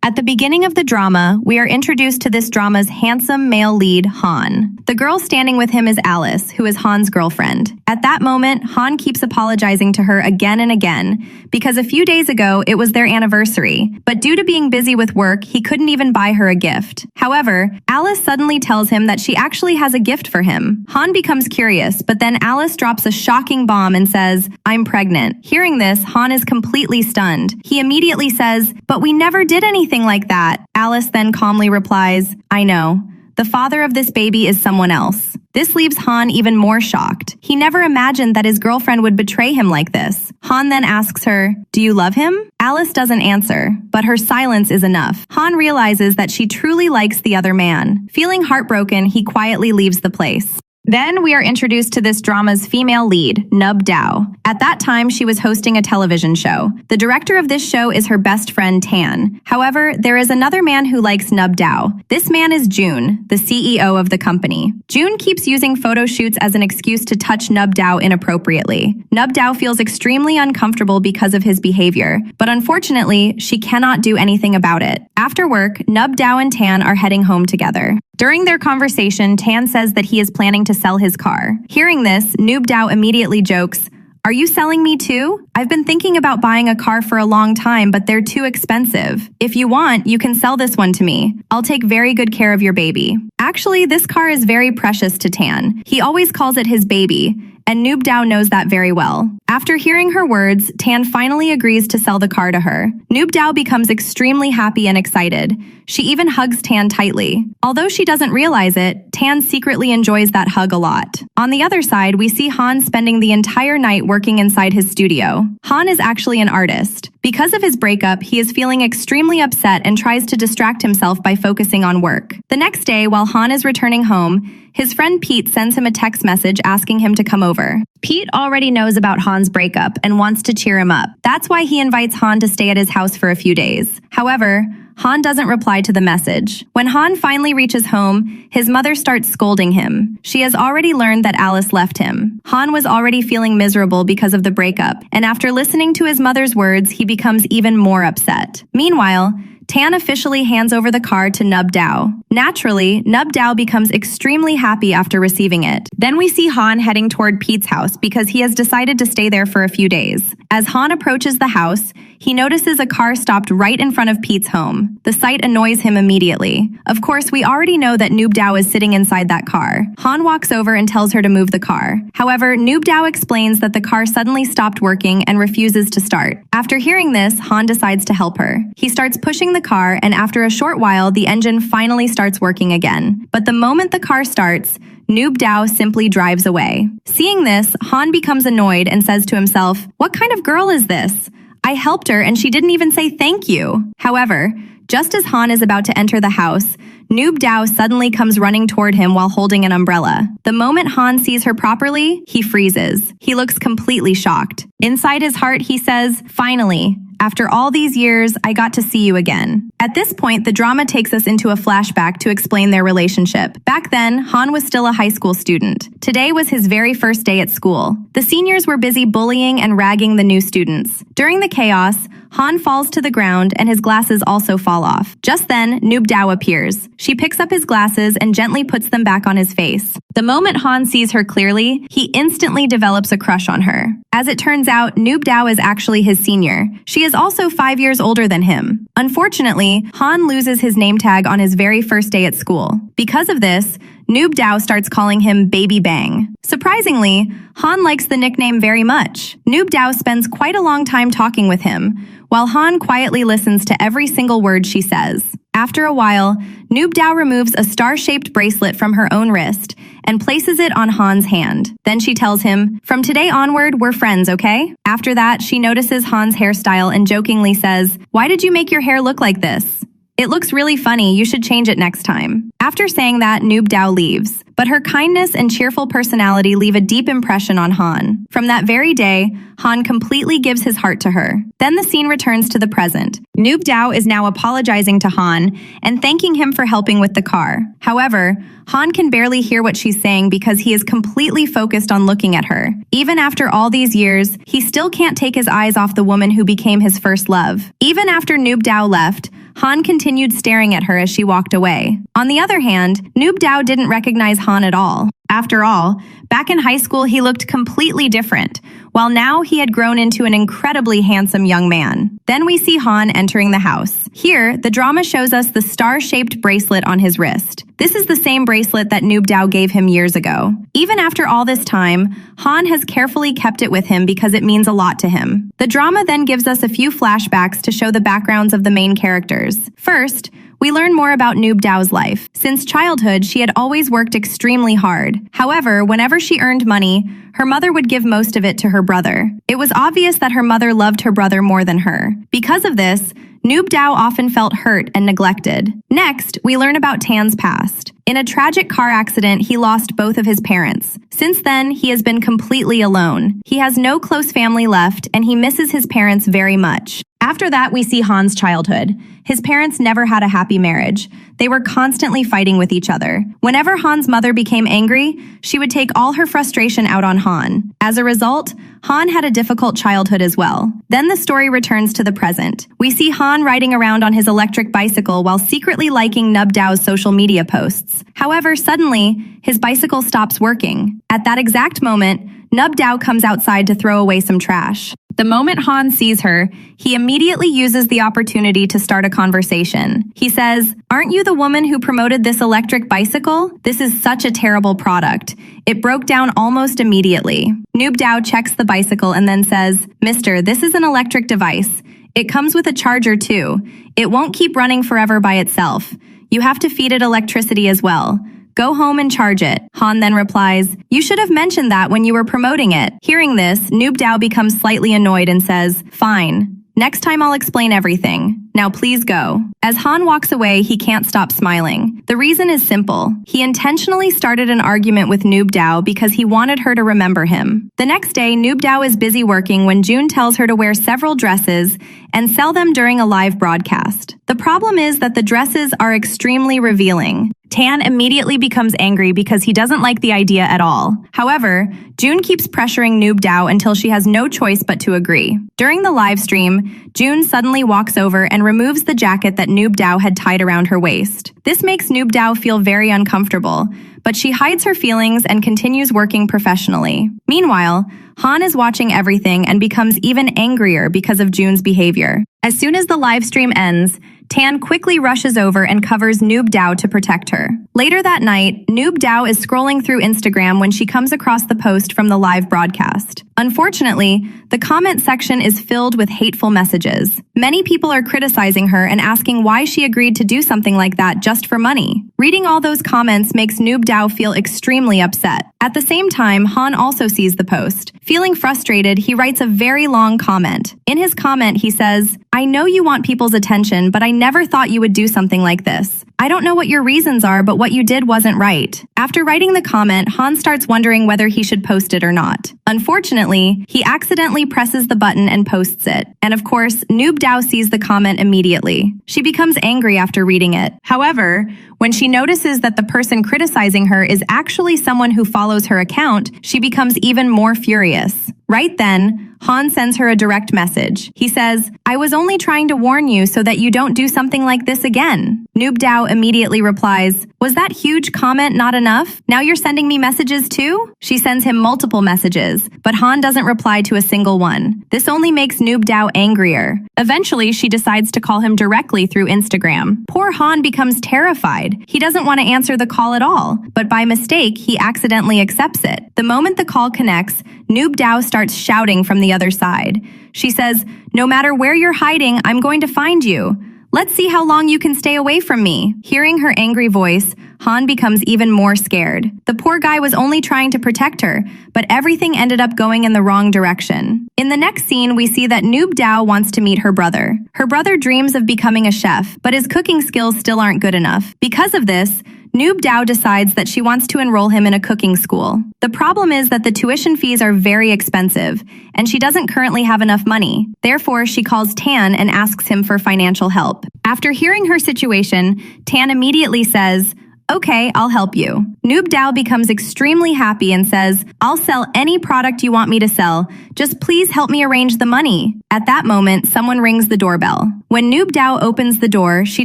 At the beginning of the drama, we are introduced to this drama's handsome male lead, Han. The girl standing with him is Alice, who is Han's girlfriend. At that moment, Han keeps apologizing to her again and again because a few days ago it was their anniversary, but due to being busy with work, he couldn't even buy her a gift. However, Alice suddenly tells him that she actually has a gift for him. Han becomes curious, but then Alice drops a shocking bomb and says, "I'm pregnant." Hearing this, Han is completely stunned. He immediately says, "But we never did anything like that." Alice then calmly replies, "I know. The father of this baby is someone else." This leaves Han even more shocked. He never imagined that his girlfriend would betray him like this. Han then asks her, "Do you love him?" Alice doesn't answer, but her silence is enough. Han realizes that she truly likes the other man. Feeling heartbroken, he quietly leaves the place. Then we are introduced to this drama's female lead, Nubdao. At that time, she was hosting a television show. The director of this show is her best friend, Tan. However, there is another man who likes Nubdao. This man is June, the CEO of the company. June keeps using photo shoots as an excuse to touch Nubdao inappropriately. Nubdao feels extremely uncomfortable because of his behavior, but unfortunately, she cannot do anything about it. After work, Nubdao and Tan are heading home together. During their conversation, Tan says that he is planning to sell his car. Hearing this, Nubdao immediately jokes, "Are you selling me too? I've been thinking about buying a car for a long time, but they're too expensive. If you want, you can sell this one to me. I'll take very good care of your baby." Actually, this car is very precious to Tan. He always calls it his baby, and Nubdao knows that very well. After hearing her words, Tan finally agrees to sell the car to her. Nubdao becomes extremely happy and excited. She even hugs Tan tightly. Although she doesn't realize it, Tan secretly enjoys that hug a lot. On the other side, we see Han spending the entire night working inside his studio. Han is actually an artist. Because of his breakup, he is feeling extremely upset and tries to distract himself by focusing on work. The next day, while Han is returning home, his friend Pete sends him a text message asking him to come over. Pete already knows about Han's breakup and wants to cheer him up. That's why he invites Han to stay at his house for a few days. However, Han doesn't reply to the message. When Han finally reaches home, his mother starts scolding him. She has already learned that Alice left him. Han was already feeling miserable because of the breakup, and after listening to his mother's words, he becomes even more upset. Meanwhile, Tan officially hands over the car to Nubdao. Naturally, Nubdao becomes extremely happy after receiving it. Then we see Han heading toward Pete's house because he has decided to stay there for a few days. As Han approaches the house, he notices a car stopped right in front of Pete's home. The sight annoys him immediately. Of course, we already know that Nubdao is sitting inside that car. Han walks over and tells her to move the car. However, Nubdao explains that the car suddenly stopped working and refuses to start. After hearing this, Han decides to help her. He starts pushing the car, and after a short while, the engine finally starts working again. But the moment the car starts, Nubdao simply drives away. Seeing this, Han becomes annoyed and says to himself, "What kind of girl is this? I helped her and she didn't even say thank you." However, just as Han is about to enter the house, Nubdao suddenly comes running toward him while holding an umbrella. The moment Han sees her properly, he freezes. He looks completely shocked. Inside his heart, he says, "Finally, after all these years, I got to see you again." At this point, the drama takes us into a flashback to explain their relationship. Back then, Han was still a high school student. Today was his very first day at school. The seniors were busy bullying and ragging the new students. During the chaos, Han falls to the ground and his glasses also fall off. Just then, Nubdao appears. She picks up his glasses and gently puts them back on his face. The moment Han sees her clearly, he instantly develops a crush on her. As it turns out, Nubdao is actually his senior. She is also 5 years older than him. Unfortunately, Han loses his name tag on his very first day at school. Because of this, Nubdao starts calling him Baby Bang. Surprisingly, Han likes the nickname very much. Nubdao spends quite a long time talking with him, while Han quietly listens to every single word she says. After a while, Nubdao removes a star-shaped bracelet from her own wrist and places it on Han's hand. Then she tells him, "From today onward, we're friends, okay?" After that, she notices Han's hairstyle and jokingly says, "Why did you make your hair look like this? It looks really funny, you should change it next time." After saying that, Nubdao leaves. But her kindness and cheerful personality leave a deep impression on Han. From that very day, Han completely gives his heart to her. Then the scene returns to the present. Nubdao is now apologizing to Han and thanking him for helping with the car. However, Han can barely hear what she's saying because he is completely focused on looking at her. Even after all these years, he still can't take his eyes off the woman who became his first love. Even after Nubdao left, Han continued staring at her as she walked away. On the other hand, Nubdao didn't recognize Han at all. After all, back in high school he looked completely different, while now he had grown into an incredibly handsome young man. Then we see Han entering the house. Here, the drama shows us the star-shaped bracelet on his wrist. This is the same bracelet that Nubdao gave him years ago. Even after all this time, Han has carefully kept it with him because it means a lot to him. The drama then gives us a few flashbacks to show the backgrounds of the main characters. First, we learn more about Nubdao's life. Since childhood, she had always worked extremely hard. However, whenever she earned money, her mother would give most of it to her brother. It was obvious that her mother loved her brother more than her. Because of this, Nubdao often felt hurt and neglected. Next, we learn about Tan's past. In a tragic car accident, he lost both of his parents. Since then, he has been completely alone. He has no close family left, and he misses his parents very much. After that, we see Han's childhood. His parents never had a happy marriage. They were constantly fighting with each other. Whenever Han's mother became angry, she would take all her frustration out on Han. As a result, Han had a difficult childhood as well. Then the story returns to the present. We see Han riding around on his electric bicycle while secretly liking Nubdao's social media posts. However, suddenly, his bicycle stops working. At that exact moment, Nubdao comes outside to throw away some trash. The moment Han sees her, he immediately uses the opportunity to start a conversation. He says, "Aren't you the woman who promoted this electric bicycle? This is such a terrible product. It broke down almost immediately." Nubdao checks the bicycle and then says, "Mister, this is an electric device. It comes with a charger too. It won't keep running forever by itself. You have to feed it electricity as well. Go home and charge it." Han then replies, "You should have mentioned that when you were promoting it." Hearing this, Nubdao becomes slightly annoyed and says, "Fine. Next time I'll explain everything. Now please go." As Han walks away, he can't stop smiling. The reason is simple. He intentionally started an argument with Nubdao because he wanted her to remember him. The next day, Nubdao is busy working when June tells her to wear several dresses and sell them during a live broadcast. The problem is that the dresses are extremely revealing. Tan immediately becomes angry because he doesn't like the idea at all. However, June keeps pressuring Nubdao until she has no choice but to agree. During the live stream, June suddenly walks over and removes the jacket that Nubdao had tied around her waist. This makes Nubdao feel very uncomfortable, but she hides her feelings and continues working professionally. Meanwhile, Han is watching everything and becomes even angrier because of June's behavior. As soon as the live stream ends, Tan quickly rushes over and covers Nubdao to protect her. Later that night, Nubdao is scrolling through Instagram when she comes across the post from the live broadcast. Unfortunately, the comment section is filled with hateful messages. Many people are criticizing her and asking why she agreed to do something like that just for money. Reading all those comments makes Nubdao feel extremely upset. At the same time, Han also sees the post. Feeling frustrated, he writes a very long comment. In his comment, he says, "I know you want people's attention, but I never thought you would do something like this. I don't know what your reasons are, but what you did wasn't right." After writing the comment, Han starts wondering whether he should post it or not. Unfortunately, he accidentally presses the button and posts it. And of course, Nubdao sees the comment immediately. She becomes angry after reading it. However, when she notices that the person criticizing her is actually someone who follows her account, she becomes even more furious. Right then, Han sends her a direct message. He says, "I was only trying to warn you so that you don't do something like this again." Nubdao immediately replies, "Was that huge comment not enough? Now you're sending me messages too?" She sends him multiple messages, but Han doesn't reply to a single one. This only makes Nubdao angrier. Eventually, she decides to call him directly through Instagram. Poor Han becomes terrified. He doesn't want to answer the call at all, but by mistake, he accidentally accepts it. The moment the call connects, Nubdao starts shouting from the other side. She says, "No matter where you're hiding, I'm going to find you. Let's see how long you can stay away from me." Hearing her angry voice, Han becomes even more scared. The poor guy was only trying to protect her, but everything ended up going in the wrong direction. In the next scene, we see that Nubdao wants to meet her brother. Her brother dreams of becoming a chef, but his cooking skills still aren't good enough. Because of this, Nubdao decides that she wants to enroll him in a cooking school. The problem is that the tuition fees are very expensive, and she doesn't currently have enough money. Therefore, she calls Tan and asks him for financial help. After hearing her situation, Tan immediately says, Okay, I'll help you. Nubdao becomes extremely happy and says, I'll sell any product you want me to sell. Just please help me arrange the money. At that moment, someone rings the doorbell. When Nubdao opens the door, she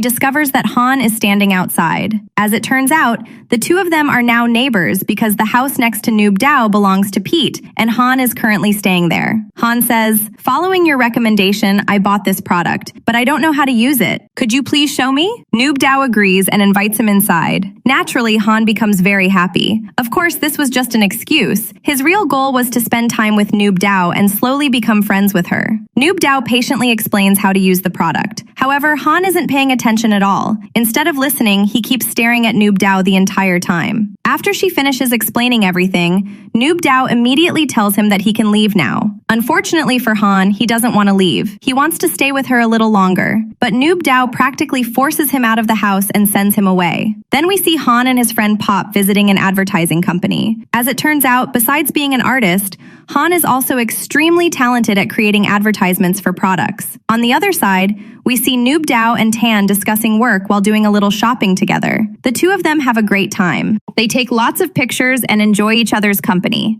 discovers that Han is standing outside. As it turns out, the two of them are now neighbors because the house next to Nubdao belongs to Pete, and Han is currently staying there. Han says, following your recommendation, I bought this product, but I don't know how to use it. Could you please show me? Nubdao agrees and invites him inside. Naturally, Han becomes very happy. Of course, this was just an excuse. His real goal was to spend time with Nubdao and slowly become friends with her. Nubdao patiently explains how to use the product. However, Han isn't paying attention at all. Instead of listening, he keeps staring at Nubdao the entire time. After she finishes explaining everything, Nubdao immediately tells him that he can leave now. Unfortunately for Han, he doesn't want to leave. He wants to stay with her a little longer. But Nubdao practically forces him out of the house and sends him away. Then we see Han and his friend Pop visiting an advertising company. As it turns out, besides being an artist, Han is also extremely talented at creating advertisements for products. On the other side, we see Nubdao and Tan discussing work while doing a little shopping together. The two of them have a great time. They take lots of pictures and enjoy each other's company.